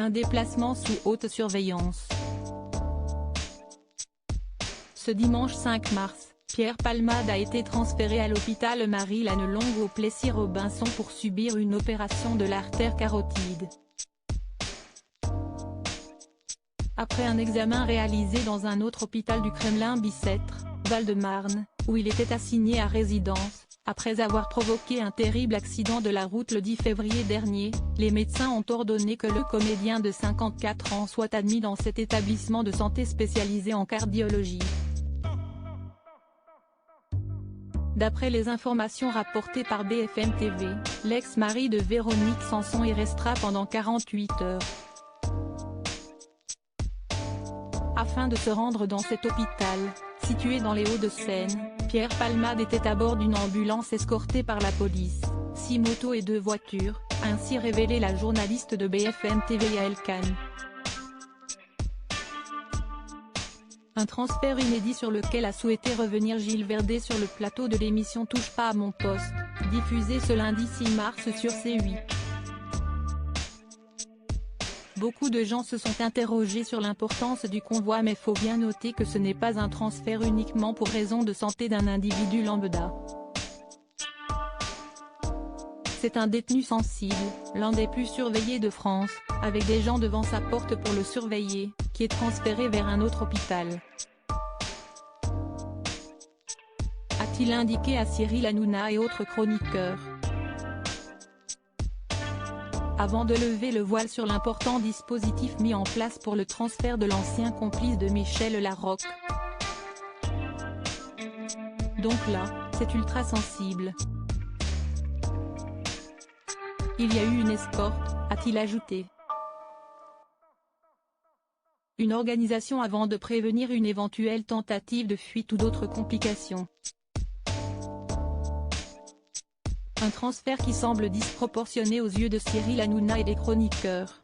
un déplacement sous haute surveillance. Ce dimanche 5 mars, Pierre Palmade a été transféré à l'hôpital Marie-Lannelongue au Plessis-Robinson pour subir une opération de l'artère carotide. Après un examen réalisé dans un autre hôpital du Kremlin-Bicêtre, Val-de-Marne, où il était assigné à résidence, après avoir provoqué un terrible accident de la route le 10 février dernier, les médecins ont ordonné que le comédien de 54 ans soit admis dans cet établissement de santé spécialisé en cardiologie. D'après les informations rapportées par BFM TV, l'ex-mari de Véronique Sanson y restera pendant 48 heures. Afin de se rendre dans cet hôpital, situé dans les Hauts-de-Seine, Pierre Palmade était à bord d'une ambulance escortée par la police, 6 motos et 2 voitures, a ainsi révélé la journaliste de BFM TV Yael Khan. Un transfert inédit sur lequel a souhaité revenir Gilles Verdez sur le plateau de l'émission Touche pas à mon poste, diffusée ce lundi 6 mars sur C8. Beaucoup de gens se sont interrogés sur l'importance du convoi, mais faut bien noter que ce n'est pas un transfert uniquement pour raison de santé d'un individu lambda. C'est un détenu sensible, l'un des plus surveillés de France, avec des gens devant sa porte pour le surveiller, qui est transféré vers un autre hôpital. A-t-il indiqué à Cyril Hanouna et autres chroniqueurs. Avant de lever le voile sur l'important dispositif mis en place pour le transfert de l'ancien complice de Michel Larocque. Donc là, c'est ultra sensible. Il y a eu une escorte, a-t-il ajouté. Une organisation avant de prévenir une éventuelle tentative de fuite ou d'autres complications. Un transfert qui semble disproportionné aux yeux de Cyril Hanouna et des chroniqueurs.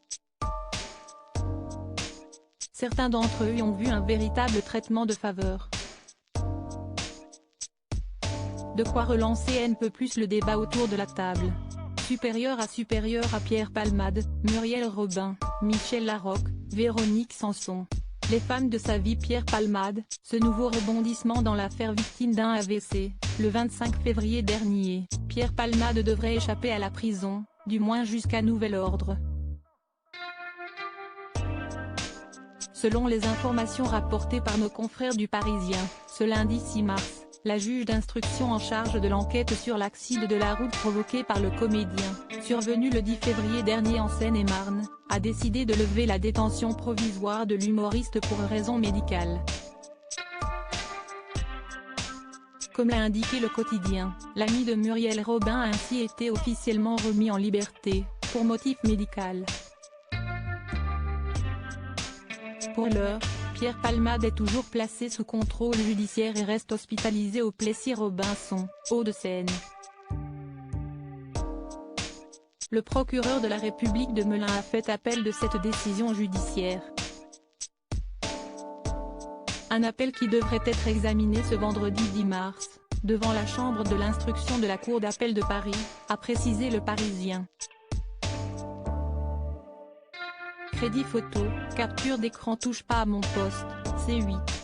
Certains d'entre eux y ont vu un véritable traitement de faveur. De quoi relancer un peu plus le débat autour de la table. Supérieur à Pierre Palmade, Muriel Robin, Michel Larocque, Véronique Sanson. Les femmes de sa vie. Pierre Palmade, ce nouveau rebondissement dans l'affaire victime d'un AVC, le 25 février dernier, Pierre Palmade devrait échapper à la prison, du moins jusqu'à nouvel ordre. Selon les informations rapportées par nos confrères du Parisien, ce lundi 6 mars, la juge d'instruction en charge de l'enquête sur l'accident de la route provoqué par le comédien, survenu le 10 février dernier en Seine-et-Marne, a décidé de lever la détention provisoire de l'humoriste pour raison médicale. Comme l'a indiqué le quotidien, l'ami de Muriel Robin a ainsi été officiellement remis en liberté, pour motif médical. Pour l'heure, Pierre Palmade est toujours placé sous contrôle judiciaire et reste hospitalisé au Plessis-Robinson, Hauts-de-Seine. Le procureur de la République de Melun a fait appel de cette décision judiciaire. Un appel qui devrait être examiné ce vendredi 10 mars, devant la chambre de l'instruction de la Cour d'appel de Paris, a précisé le Parisien. Crédit photo, capture d'écran. Touche pas à mon poste, C8.